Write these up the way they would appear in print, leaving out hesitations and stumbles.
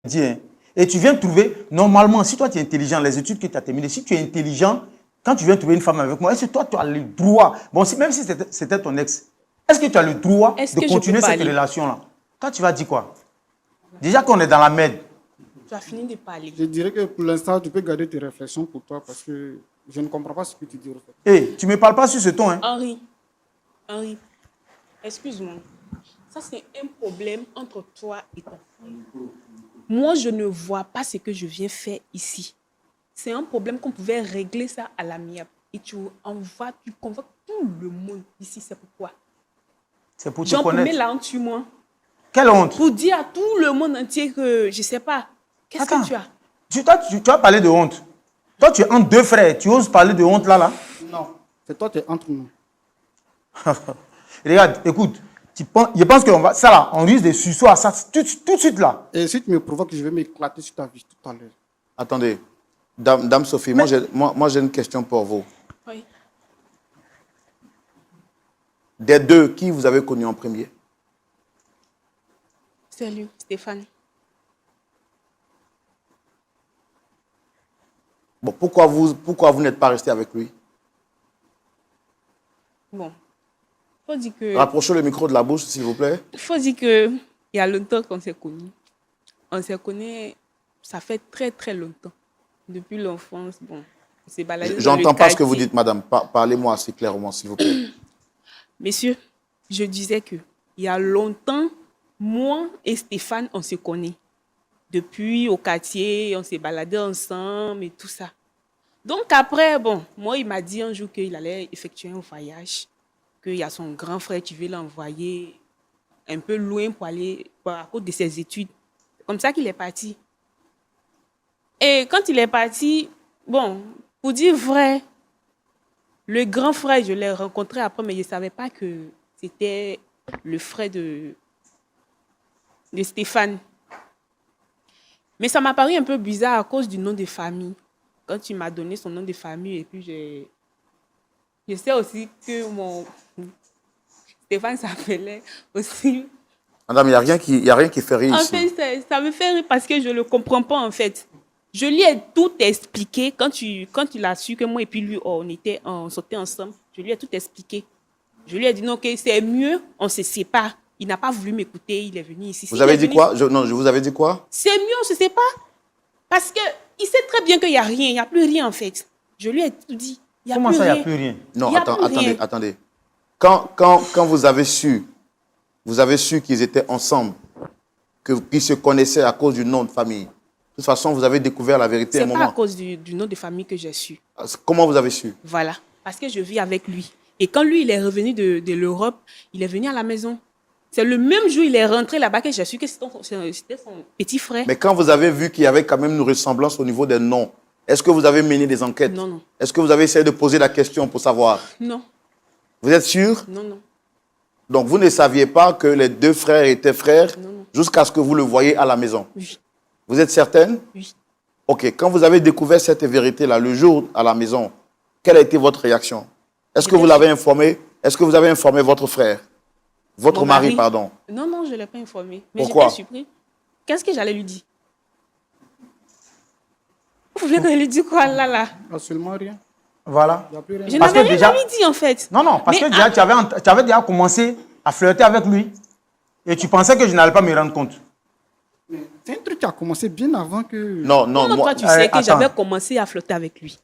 dit, hein. Et tu viens trouver, normalement, si toi tu es intelligent, les études que tu as terminées, si tu es intelligent, quand tu viens trouver une femme avec moi, est-ce que toi tu as le droit, bon, même si c'était ton ex, est-ce que tu as le droit de continuer cette relation-là? Toi tu vas dire quoi? Déjà qu'on est dans la merde. Tu as fini de parler. Je dirais que pour l'instant, tu peux garder tes réflexions pour toi parce que je ne comprends pas ce que tu dis. Hé, tu ne me parles pas sur ce ton, hein? Henri, excuse-moi. Ça, c'est un problème entre toi et ton frère. Moi, je ne vois pas ce que je viens faire ici. C'est un problème qu'on pouvait régler ça à l'amiable. Et tu convoques tout le monde ici. C'est pourquoi? C'est pour te connaître. J'en mets la honte sur moi. Quelle honte? Pour dire à tout le monde entier que je ne sais pas. Qu'est-ce que tu as? Tu as parlé de honte. Toi, tu es entre deux frères. Tu oses parler de honte là? Non, c'est toi, tu es entre nous. Regarde, écoute. Je pense qu'on va... Ça là, on risque de sursaut à ça tout de suite là. Et si tu me provoques, je vais m'éclater sur ta vie tout à l'heure. Attendez. Dame Sophie, moi j'ai une question pour vous. Oui. Des deux, qui vous avez connu en premier? C'est lui, Stéphane. Bon, pourquoi vous n'êtes pas resté avec lui? Bon, faut dire que... Rapprochez le micro de la bouche, s'il vous plaît. Il faut dire qu'il y a longtemps qu'on s'est connus. On s'est connus, ça fait très très longtemps. Depuis l'enfance, bon, on s'est baladé dans le quartier. J'entends pas ce que vous dites, madame. Parlez-moi assez clairement, s'il vous plaît. Messieurs, je disais qu'il y a longtemps, moi et Stéphane, on se connaît. Depuis au quartier, on s'est baladé ensemble et tout ça. Donc après, bon, moi, il m'a dit un jour qu'il allait effectuer un voyage, qu'il y a son grand frère qui veut l'envoyer un peu loin pour aller à cause de ses études. C'est comme ça qu'il est parti. Et quand il est parti, bon, pour dire vrai, le grand frère, je l'ai rencontré après, mais je ne savais pas que c'était le frère de Stéphane. Mais ça m'a paru un peu bizarre à cause du nom de famille. Quand tu m'as donné son nom de famille, et puis je sais aussi que mon Stéphane s'appelait aussi. Madame, il n'y a rien qui fait rire ici. En fait, ça me fait rire parce que je ne le comprends pas, en fait. Je lui ai tout expliqué quand il a su que moi et puis lui, on sautait ensemble. Je lui ai tout expliqué. Je lui ai dit non, que c'est mieux, on se sépare. Il n'a pas voulu m'écouter, il est venu ici. Vous avez dit quoi? Non, je vous avais dit quoi? C'est mieux, on se sépare. Parce qu'il sait très bien qu'il n'y a rien, il n'y a plus rien en fait. Je lui ai tout dit. Comment ça, il n'y a plus rien? Non, attendez. Quand vous avez su qu'ils étaient ensemble, qu'ils se connaissaient à cause du nom de famille, de toute façon, vous avez découvert la vérité à un moment. C'est pas à cause du nom de famille que j'ai su. Comment vous avez su? Voilà, parce que je vis avec lui. Et quand lui, il est revenu de l'Europe, il est venu à la maison. C'est le même jour il est rentré là-bas que j'ai su que c'était son petit frère. Mais quand vous avez vu qu'il y avait quand même une ressemblance au niveau des noms, est-ce que vous avez mené des enquêtes? Non. Est-ce que vous avez essayé de poser la question pour savoir? Non. Vous êtes sûr? Non. Donc vous ne saviez pas que les deux frères étaient frères Non. jusqu'à ce que vous le voyez à la maison? Oui. Vous êtes certaine? Oui. Ok, quand vous avez découvert cette vérité-là, le jour à la maison, quelle a été votre réaction? Est-ce que vous l'avez informé? Est-ce que vous avez informé votre frère? Votre mari, pardon. Non, je ne l'ai pas informé. Mais pourquoi? J'étais surpris. Qu'est-ce que j'allais lui dire? Vous voulez que je lui dise quoi là? Absolument rien. Voilà. Je n'avais rien lui dit en fait. Non, parce que déjà, tu avais déjà commencé à flirter avec lui et tu pensais que je n'allais pas me rendre compte. C'est un truc qui a commencé bien avant que... Non, moi, toi, tu sais que j'avais commencé à flirter avec lui.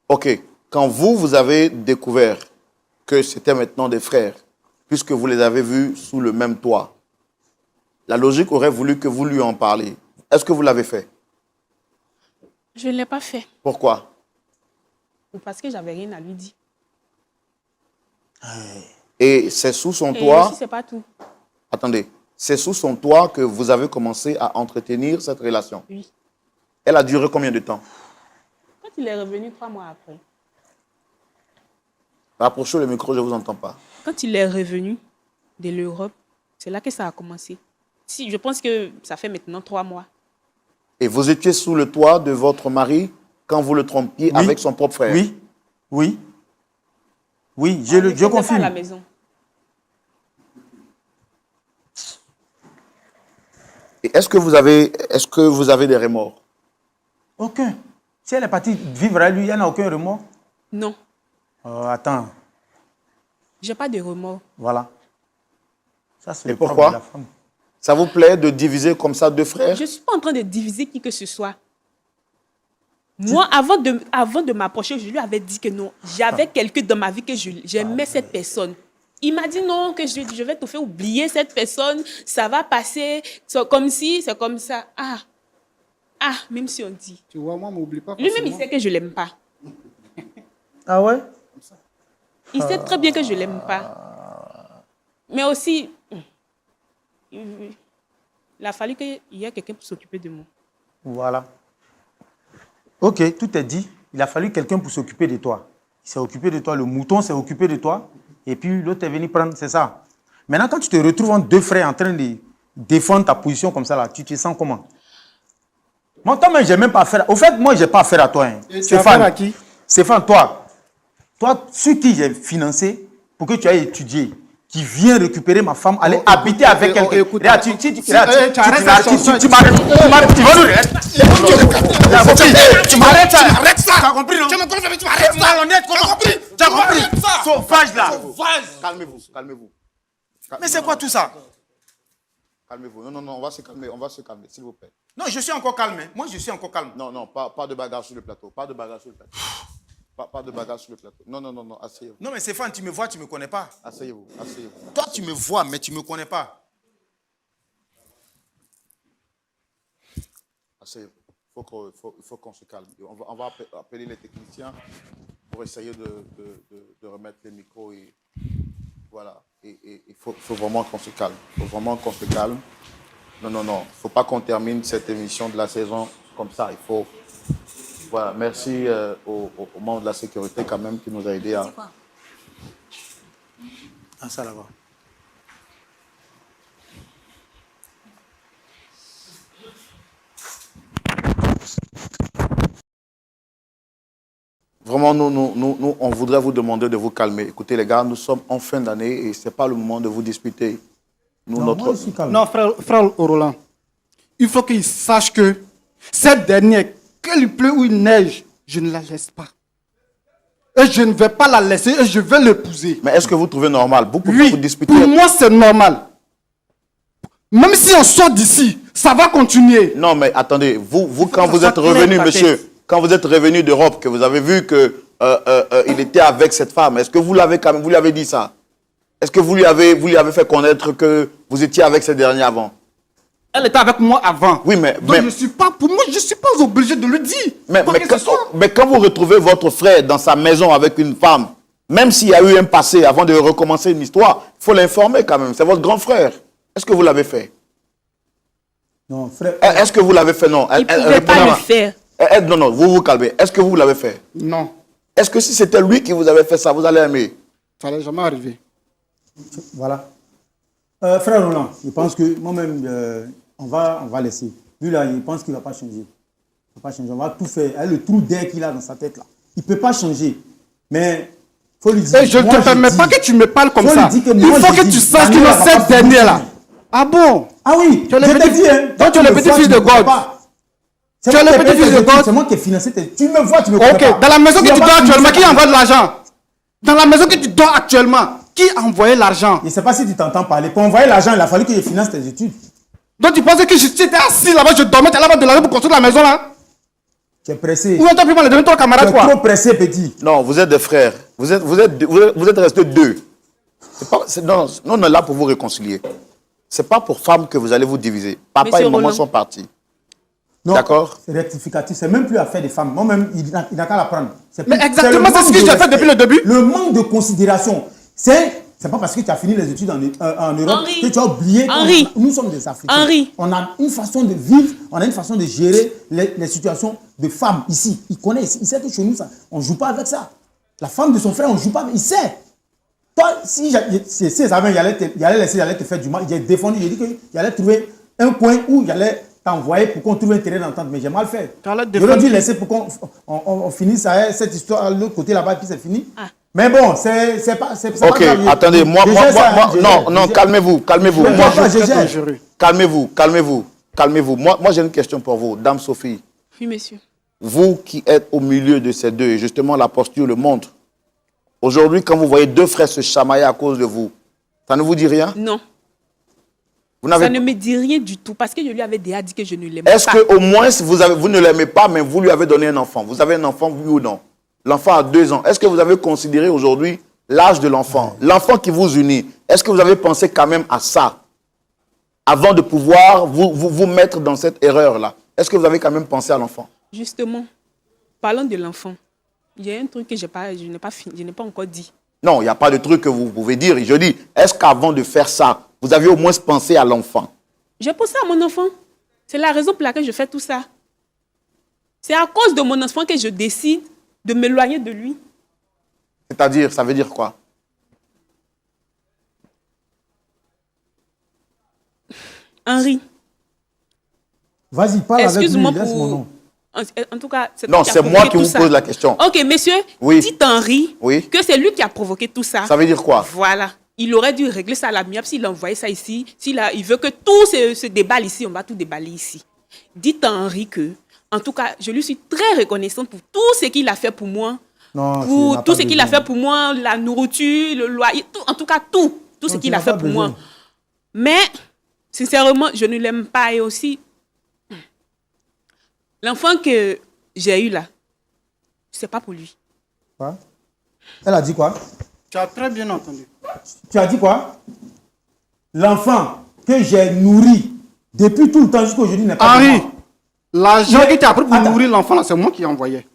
Ok, quand vous avez découvert que c'était maintenant des frères, puisque vous les avez vus sous le même toit, la logique aurait voulu que vous lui en parliez. Est-ce que vous l'avez fait? Je ne l'ai pas fait. Pourquoi? Parce que j'avais rien à lui dire. Et c'est sous son toit... Et aussi, c'est pas tout. Attendez, c'est sous son toit que vous avez commencé à entretenir cette relation? Oui. Elle a duré combien de temps? Quand il est revenu 3 mois après. Rapprochez le micro, je ne vous entends pas. Quand il est revenu de l'Europe, c'est là que ça a commencé. Je pense que ça fait maintenant 3 mois. Et vous étiez sous le toit de votre mari quand vous le trompiez avec son propre frère? Oui, je confirme. À la maison. Est-ce que vous avez des remords? Aucun. Si elle est partie vivre à lui, il n'y en a aucun remords? Non, Attends, j'ai pas de remords. voilà. Ça, c'est Et le propre pourquoi? de la femme. Ça vous plaît de diviser comme ça deux frères? Je ne suis pas en train de diviser qui que ce soit. Moi, avant de m'approcher, je lui avais dit que non. J'avais quelqu'un dans ma vie que j'aimais cette personne. Il m'a dit non, que je vais te faire oublier cette personne. Ça va passer comme si, c'est comme ça. Même si on dit. Tu vois, moi, m'oublie pas. Lui-même, il sait que je ne l'aime pas. Ah ouais? Il sait très bien que je ne l'aime pas. Mais aussi, il a fallu qu'il y ait quelqu'un pour s'occuper de moi. Voilà. Ok, tout est dit. Il a fallu quelqu'un pour s'occuper de toi. Il s'est occupé de toi, le mouton s'est occupé de toi, et puis l'autre est venu prendre, c'est ça. Maintenant, quand tu te retrouves en deux frères en train de défendre ta position comme ça, là, tu te sens comment? Moi, toi-même, j'ai même pas affaire. Au fait, moi, j'ai pas affaire à toi. Hein. Tu as affaire à qui? Stéphane, toi, sur qui j'ai financé pour que tu ailles étudier, qui vient récupérer ma femme, aller habiter avec quelqu'un. Regarde, tu m'arrêtes ça. Arrête ça. Tu as compris, non? Tu m'arrêtes ça. Malhonnête, comment? Tu as compris? Sauvage, là. Calmez-vous. Mais c'est quoi tout ça? Calmez-vous. Non, on va se calmer, s'il vous plaît. Non, je suis encore calme. Moi, je suis encore calme. Non, pas de bagarre sur le plateau. Pas de bagarre sur le plateau. Non, asseyez-vous. Non, mais Stéphane, tu me vois, tu ne me connais pas. Asseyez-vous. Toi, tu me vois, mais tu ne me connais pas. Asseyez-vous. Il faut qu'on se calme. On va appeler les techniciens pour essayer de remettre les micros. Et voilà. Et il faut vraiment qu'on se calme. Non. Il ne faut pas qu'on termine cette émission de la saison comme ça. Il faut... Voilà, merci aux membres de la sécurité quand même qui nous a aidés à... Ça là-bas. Vraiment, nous, on voudrait vous demander de vous calmer. Écoutez, les gars, nous sommes en fin d'année et ce n'est pas le moment de vous disputer. Moi, je suis calme. Non, frère Roland, il faut qu'il sache que cette dernière, qu'il pleut ou il neige, je ne la laisse pas. Et je ne vais pas la laisser et je vais l'épouser. Mais est-ce que vous trouvez normal? Vous pouvez Oui, vous disputer? pour moi, c'est normal. Même si on sort d'ici, ça va continuer. Non, mais attendez, vous quand vous êtes revenu, monsieur, quand vous êtes revenu d'Europe, que vous avez vu qu'il était avec cette femme, est-ce que vous lui avez dit ça? Est-ce que vous lui avez fait connaître que vous étiez avec cette dernière avant? Elle était avec moi avant. Oui, mais je ne suis pas obligé de le dire. Mais quand vous retrouvez votre frère dans sa maison avec une femme, même s'il y a eu un passé avant de recommencer une histoire, il faut l'informer quand même. C'est votre grand frère. Est-ce que vous l'avez fait? Non, frère. Est-ce que vous l'avez fait? Non. Il ne pouvait pas le faire. Non, vous vous calmez. Est-ce que vous l'avez fait? Non. Est-ce que si c'était lui qui vous avait fait ça, vous allez aimer? Ça n'allait jamais arriver. Voilà. Frère Roland, je pense que moi-même, on va laisser. Lui, là, il pense qu'il ne va pas changer. On va tout faire. Avec le trou d'air qu'il a dans sa tête, là. Il ne peut pas changer. Mais il faut lui dire... Et je ne te permets pas que tu me parles comme ça. Il faut que tu saches que cette dernière-là... Ah bon? Ah oui, tu es le petit, donc tu es le petit-fils de God. Tu es le petit-fils de God. C'est moi qui ai financé. Tu me vois, tu me connais pas. Ok, dans la maison que tu dors actuellement, qui envoie de l'argent? Dans la maison que tu dors actuellement, qui a envoyé l'argent? Je ne sais pas si tu t'entends parler. Pour envoyer l'argent, il a fallu que je finance tes études. Donc tu penses que j'étais assis là-bas, je dormais, tu allais avoir de l'argent pour construire la maison là? Tu es pressé. Ou t'as pris pour les donner ton camarade quoi? Tu es trop pressé, petit. Non, vous êtes des frères. Vous êtes restés deux. Non, on est là pour vous réconcilier. Ce n'est pas pour femmes que vous allez vous diviser. Papa Monsieur et maman Roland sont partis. Non, d'accord? C'est rectificatif. C'est même plus affaire des femmes. Moi-même, il n'a qu'à la prendre. Mais exactement, c'est ce que j'ai fait depuis le début. Le manque de considération. C'est pas parce que tu as fini les études en Europe Henri, que tu as oublié que nous sommes des Africains. Henri. On a une façon de vivre, on a une façon de gérer les situations de femmes ici. Il connaît, il sait que chez nous, on ne joue pas avec ça. La femme de son frère, on ne joue pas avec. Il sait. Toi, si il allait te faire du mal, il a défendu, il a dit qu'il allait trouver un coin où il allait t'envoyer pour qu'on trouve un terrain d'entente. Mais j'ai mal fait. J'aurais dû laisser pour qu'on finisse cette histoire de l'autre côté là-bas et puis c'est fini. Ah. Mais bon, c'est pas... Ok, attendez, non, calmez-vous. Calmez-vous. calmez-vous. Moi j'ai une question pour vous, Dame Sophie. Oui, monsieur. Vous qui êtes au milieu de ces deux, et justement la posture le montre. Aujourd'hui, quand vous voyez deux frères se chamailler à cause de vous, ça ne vous dit rien? Non. Vous Ça ne me dit rien du tout parce que je lui avais déjà dit que je ne l'aimais pas. Est-ce qu'au moins vous ne l'aimez pas, mais vous lui avez donné un enfant? Vous avez un enfant, oui ou non? L'enfant a 2 ans. Est-ce que vous avez considéré aujourd'hui l'âge de l'enfant? L'enfant qui vous unit, est-ce que vous avez pensé quand même à ça avant de pouvoir vous mettre dans cette erreur-là? Est-ce que vous avez quand même pensé à l'enfant? Justement, parlons de l'enfant. Il y a un truc que je n'ai pas encore dit. Non, il n'y a pas de truc que vous pouvez dire. Je dis, est-ce qu'avant de faire ça, vous avez au moins pensé à l'enfant? J'ai pensé à mon enfant. C'est la raison pour laquelle je fais tout ça. C'est à cause de mon enfant que je décide de m'éloigner de lui. C'est-à-dire, ça veut dire quoi? Henri. Vas-y, parle avec lui, Excuse-moi laisse mon nom. En tout cas, c'est Non, toi qui c'est as moi provoqué qui tout vous ça. pose la question. Ok, monsieur, Oui. dites à Henri Oui. que c'est lui qui a provoqué tout ça. Ça veut dire quoi? Voilà. Il aurait dû régler ça à l'amiable s'il a envoyé ça ici. Il veut que tout se déballe ici, on va tout déballer ici. Dites à Henri que, en tout cas, je lui suis très reconnaissante pour tout ce qu'il a fait pour moi. Non, Pour tout ce qu'il a fait pour moi, la nourriture, le loyer, tout, en tout cas tout ce qu'il a fait pour moi. Mais, sincèrement, je ne l'aime pas. Et aussi, l'enfant que j'ai eu là, c'est pas pour lui. Quoi? Elle a dit quoi? Tu as très bien entendu. Tu as dit quoi? L'enfant que j'ai nourri depuis tout le temps jusqu'à aujourd'hui n'est pas de Henri, moi. l'argent que tu as pris pour Attends. nourrir l'enfant, là, c'est moi qui ai envoyé.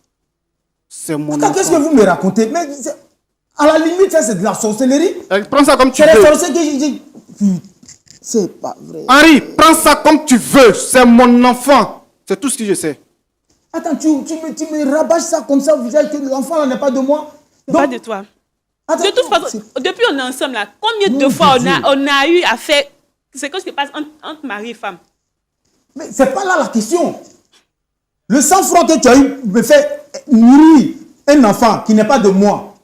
C'est mon Attends, qu'est-ce que enfant. vous me racontez? Mais à la limite, ça c'est de la sorcellerie. Prends ça comme tu C'est les veux. sorciers que j'ai. C'est pas vrai. Henri, prends ça comme tu veux. C'est mon enfant. C'est tout ce que je sais. Attends, tu me rabâches ça comme ça, vous dites que l'enfant là n'est pas de moi. Pas de toi. Attends, De toute façon, c'est- depuis on est ensemble là, combien Mon de fois Dieu. on a eu à faire ce que se passe entre mari et femme? Mais c'est pas là la question. Le sang-froid que tu as eu me fait nourrir un enfant qui n'est pas de moi.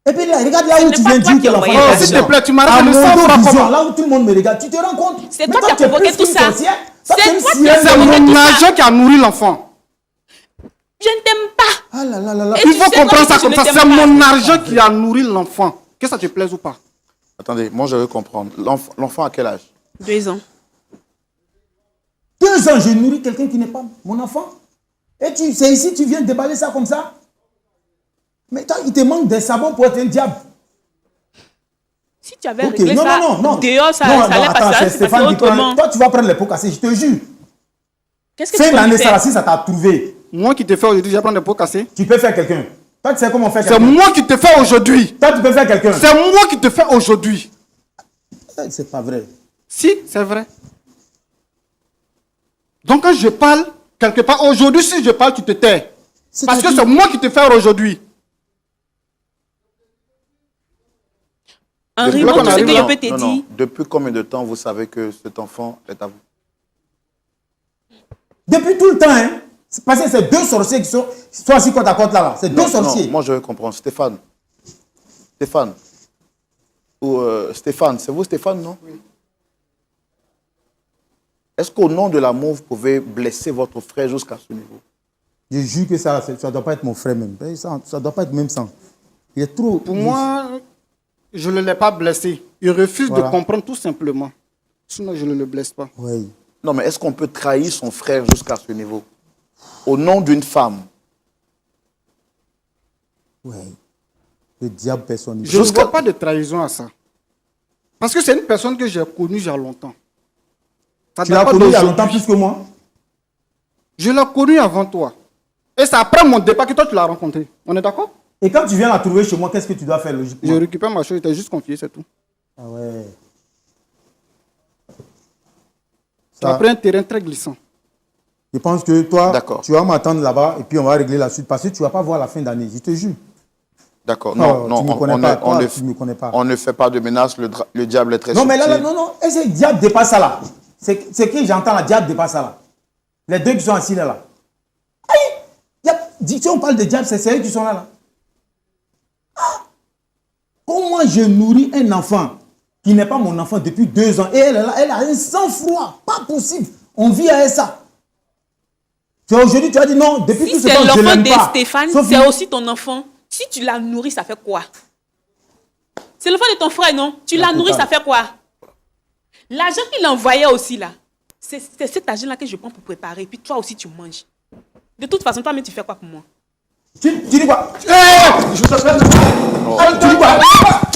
Et puis là, regarde là Ce où n'est tu pas viens toi dire qui que as l'enfant envoyé est pas l'argent. de S'il te moi. plaît, tu m'as À rappelé le mon sang-froid vision, comment? là où tout le monde me regarde, tu te rends compte? C'est Mais toi qui as tu es provoqué plus tout qu'une ça. sorcière. C'est Toi, tu es une toi qui sirène. as C'est provoqué mon tout ça. argent qui a nourri l'enfant. Je ne t'aime pas. Ah là là là là. Et Il tu faut sais comprendre moi ça que je comme ne ça. t'aime C'est pas. mon argent qui a nourri l'enfant. Que ça te plaise ou pas? Attendez, moi je veux comprendre. L'enfant à quel âge? 2 ans. 2 ans, je nourris quelqu'un qui n'est pas mon enfant. Et c'est ici, tu viens déballer ça comme ça. Mais toi, il te manque des sabots pour être un diable. Si tu avais Ok, réglé non, ça non, non, non. dehors, ça Non, allait attends, passer, c'est ça allait se passer Stéphane qui prend. autrement. Toi, tu vas prendre les pots cassés, je te jure. Qu'est-ce que Fin tu vas d'année, lui ça, là, faire? si ça t'a trouvé, Moi qui te fais aujourd'hui, je vais prendre des pots cassés. tu peux faire quelqu'un. Toi, tu sais comment faire C'est quelqu'un. moi qui te fais aujourd'hui. Toi, tu peux faire quelqu'un. C'est moi qui te fais aujourd'hui. C'est pas vrai. Si, c'est vrai. Donc quand je parle, quelque part, aujourd'hui, si je parle, tu te tais. Parce que c'est moi qui te fais aujourd'hui. Henri, Depuis moi, qu'on tout ce arrive que là- je peux te Non, dire, non. Depuis combien de temps vous savez que cet enfant est à vous? Depuis tout le temps, hein. C'est parce que c'est 2 sorciers qui sont assis côte à côte là. C'est 2 sorciers. Non, moi je veux comprendre. Stéphane. Stéphane. Ou Stéphane, c'est vous Stéphane, non? Oui. Est-ce qu'au nom de l'amour, vous pouvez blesser votre frère jusqu'à ce niveau? Je jure que ça ne doit pas être mon frère même. Ça ne doit pas être même sang. Il est trop. Pour moi, je ne l'ai pas blessé. Il refuse Voilà. de comprendre tout simplement. Sinon, je ne le blesse pas. Oui. Non, mais est-ce qu'on peut trahir son frère jusqu'à ce niveau? Au nom d'une femme? Oui. Le diable personne. Je ne vois pas de trahison à ça. Parce que c'est une personne que j'ai connue il y a longtemps. Ça Tu date l'as pas connu il y a d'aujourd'hui. longtemps plus que moi. Je l'ai connue avant toi. Et c'est après mon départ que toi tu l'as rencontré. On est d'accord? Et quand tu viens la trouver chez moi, qu'est-ce que tu dois faire logiquement? Je récupère ma chose, je t'ai juste confié, c'est tout. Ah ouais. Tu as pris un terrain très glissant. Je pense que toi, D'accord. tu vas m'attendre là-bas et puis on va régler la suite. Parce que tu ne vas pas voir la fin d'année, je te jure. D'accord. Non, Non, tu me non, connais pas. Toi, tu me connais pas. on ne fait pas de menaces. Le diable est très Non, mais là, subtil. non. Et ce diable dépasse ça là. C'est que j'entends la diable dépasse ça là. Les 2 qui sont assis là. Aïe! Si on parle de diable, c'est eux qui sont là. Ah! Comment je nourris un enfant qui n'est pas mon enfant depuis 2 ans et elle est là, elle a un sang-froid, pas possible. On vit avec ça. Aujourd'hui, tu as dit non, depuis Si tout ce c'est temps, je l'enfant l'aime de pas. Stéphane, Sophie, c'est aussi ton enfant. Si tu l'as nourri, ça fait quoi? C'est l'enfant de ton frère, non? Tu l'as nourri, ça fait quoi? L'argent qu'il envoyait aussi, là, c'est cet argent-là que je prends pour préparer. Puis toi aussi, tu manges. De toute façon, toi-même, tu fais quoi pour moi? tu dis quoi? Je te plains. Tu dis quoi?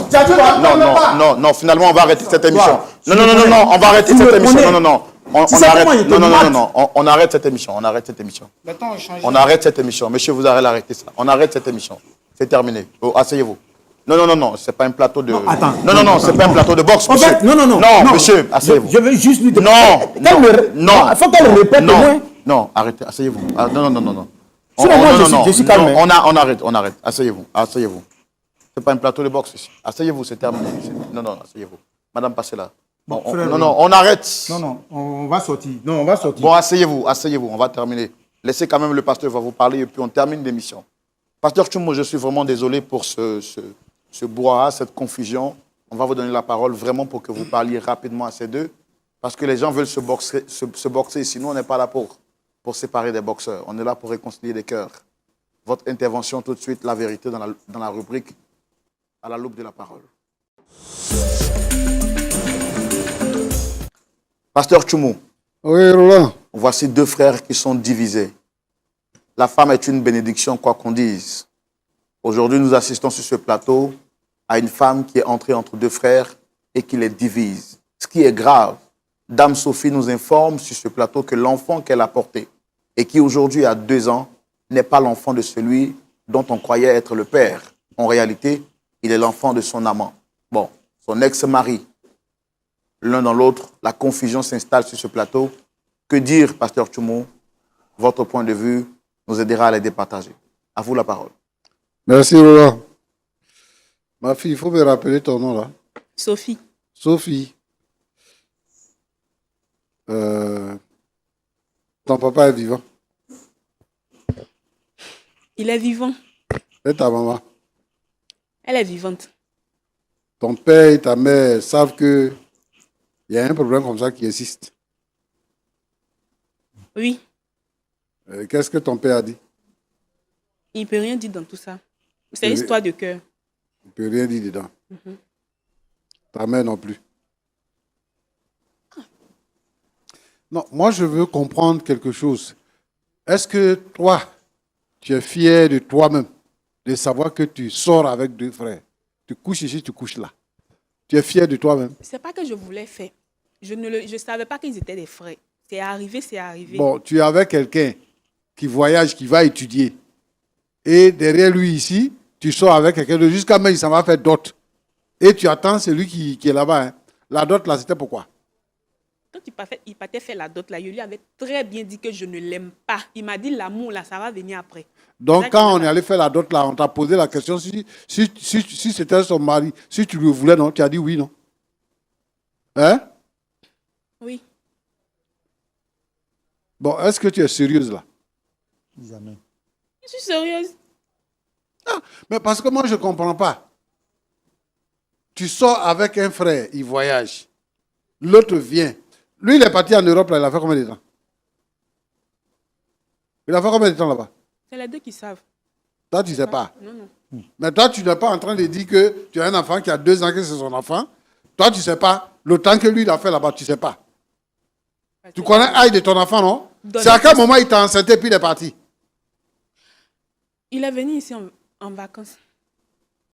Tu as dit quoi? Non, finalement, on va arrêter cette émission. Toi, Non, on va arrêter cette émission. Non. On Tu sais arrête. comment il te mate? Non, on arrête cette émission. On arrête cette émission. Maintenant, on change. On arrête cette émission. Monsieur, vous allez arrêter ça. On arrête cette émission. C'est terminé. Oh, asseyez-vous. Non, c'est pas un plateau de... Non, attends. Non, c'est pas un plateau de boxe, En monsieur. fait, non. Non, monsieur, asseyez-vous. Je veux juste lui Non, Il faut qu'elle répète au moins. Non, arrêtez, asseyez-vous. Ah, non. Sinon, moi, je suis calme. On arrête. Asseyez-vous. C'est pas un plateau de boxe ici. Asseyez-vous, c'est terminé. Non, asseyez-vous. Madame, passez là. Bon, On arrête. Non, on va sortir. Non, on va sortir. Bon, asseyez-vous, on va terminer. Laissez quand même le pasteur va vous parler et puis on termine l'émission. Pasteur Tchoumo, je suis vraiment désolé pour ce brouhaha, cette confusion. On va vous donner la parole vraiment pour que vous parliez rapidement à ces deux. Parce que les gens veulent se boxer. Sinon, on n'est pas là pour séparer des boxeurs. On est là pour réconcilier des cœurs. Votre intervention tout de suite, la vérité dans la rubrique à la loupe de la parole. Pasteur Tchoumo. Oui, Roland. Voici deux frères qui sont divisés. La femme est une bénédiction, quoi qu'on dise. Aujourd'hui, nous assistons sur ce plateau à une femme qui est entrée entre deux frères et qui les divise. Ce qui est grave, Dame Sophie nous informe sur ce plateau que l'enfant qu'elle a porté et qui aujourd'hui a 2 ans n'est pas l'enfant de celui dont on croyait être le père. En réalité, il est l'enfant de son amant. Bon, son ex-mari. L'un dans l'autre, la confusion s'installe sur ce plateau. Que dire, pasteur Tchoumo? Votre point de vue nous aidera à les départager. À vous la parole. Merci, Roland. Ma fille, il faut me rappeler ton nom, là. Sophie. Sophie. Ton papa est vivant. Il est vivant. Et ta maman. Elle est vivante. Ton père et ta mère savent qu'il y a un problème comme ça qui existe. Oui. Qu'est-ce que ton père a dit? Il ne peut rien dire dans tout ça. C'est une histoire de cœur. Il ne peut rien dire dedans. Ta mère non plus. Non, moi je veux comprendre quelque chose. Est-ce que toi, tu es fier de toi-même, de savoir que tu sors avec 2 frères? Tu couches ici, tu couches là. Tu es fier de toi-même? C'est pas que je voulais faire. Je ne savais pas qu'ils étaient des frères. C'est arrivé. Bon, tu es avec quelqu'un qui voyage, qui va étudier. Et derrière lui ici, tu sors avec quelqu'un de jusqu'à même il s'en va faire dot. Et tu attends celui qui est là-bas. Hein. La dot là, c'était pourquoi? Quand il partait faire la dot là, je lui avais très bien dit que je ne l'aime pas. Il m'a dit l'amour là, ça va venir après. Donc quand on est allé faire la dot là, on t'a posé la question si c'était son mari, si tu le voulais, non? Tu as dit oui, non? Hein? Oui. Bon, est-ce que tu es sérieuse là? Jamais. Je suis sérieuse. Ah, mais parce que moi, je ne comprends pas. Tu sors avec un frère, il voyage. L'autre vient. Lui, il est parti en Europe, là, il a fait combien de temps? Il a fait combien de temps là-bas? C'est les deux qui savent. Toi, tu ne sais pas. Non. Mais toi, tu n'es pas en train de dire que tu as un enfant qui a 2 ans, que c'est son enfant. Toi, tu ne sais pas. Le temps que lui, il a fait là-bas, tu ne sais pas. Tu connais l'âge de ton enfant, non? C'est à quel moment il t'a enceinté et puis il est parti? Il est venu ici en vacances.